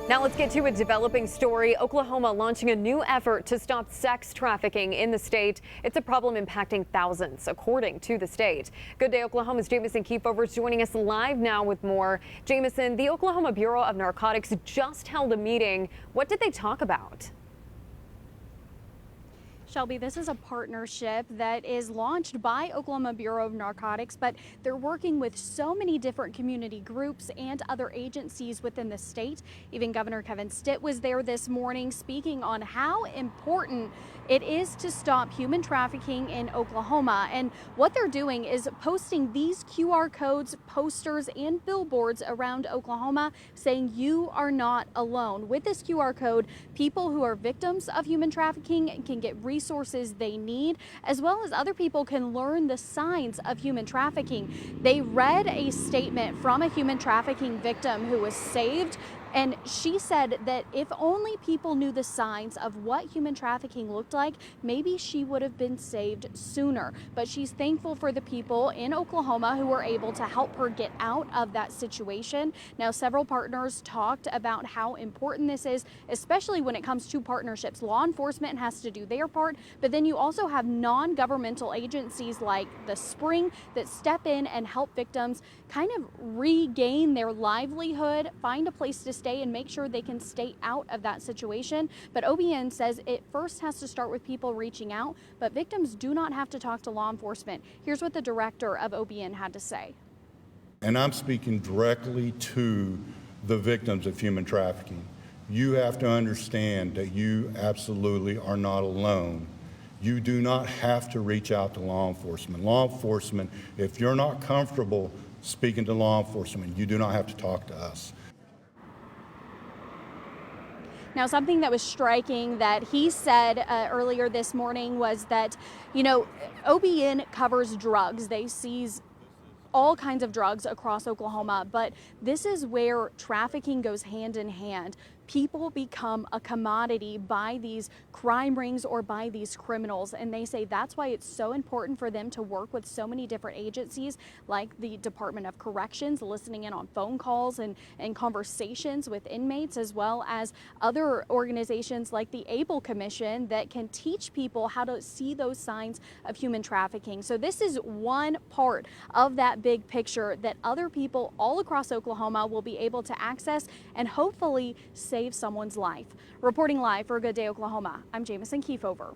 Now let's get to a developing story. Oklahoma launching a new effort to stop sex trafficking in the state. It's a problem impacting thousands, according to the state. Good Day Oklahoma's Jamison Kiefover is joining us live now with more. Jamison, the Oklahoma Bureau of Narcotics just held a meeting. What did they talk about? Shelby, this is a partnership that is launched by Oklahoma Bureau of Narcotics, but they're working with so many different community groups and other agencies within the state. Even Governor Kevin Stitt was there this morning speaking on how important it is to stop human trafficking in Oklahoma. And what they're doing is posting these QR codes, posters, and billboards around Oklahoma saying you are not alone. With this QR code, people who are victims of human trafficking can get resources they need, as well as other people can learn the signs of human trafficking. They read a statement from a human trafficking victim who was saved, and she said that if only people knew the signs of what human trafficking looked like, maybe she would have been saved sooner. But she's thankful for the people in Oklahoma who were able to help her get out of that situation. Now, several partners talked about how important this is, especially when it comes to partnerships. Law enforcement has to do their part, but then you also have non-governmental agencies like the Spring that step in and help victims kind of regain their livelihood, find a place to stay, and make sure they can stay out of that situation. But OBN says it first has to start with people reaching out, but victims do not have to talk to law enforcement. Here's what the director of OBN had to say. And I'm speaking directly to the victims of human trafficking. You have to understand that you absolutely are not alone. You do not have to reach out to law enforcement. Law enforcement, if you're not comfortable speaking to law enforcement, you do not have to talk to us. Now, something that was striking that he said earlier this morning was that, OBN covers drugs. They seize all kinds of drugs across Oklahoma, but this is where trafficking goes hand in hand. People become a commodity by these crime rings or by these criminals, and they say that's why it's so important for them to work with so many different agencies like the Department of Corrections, listening in on phone calls and conversations with inmates, as well as other organizations like the ABLE Commission that can teach people how to see those signs of human trafficking. So this is one part of that big picture that other people all across Oklahoma will be able to access and hopefully save someone's life. Reporting live for Good Day Oklahoma, I'm Jamison Kiefover.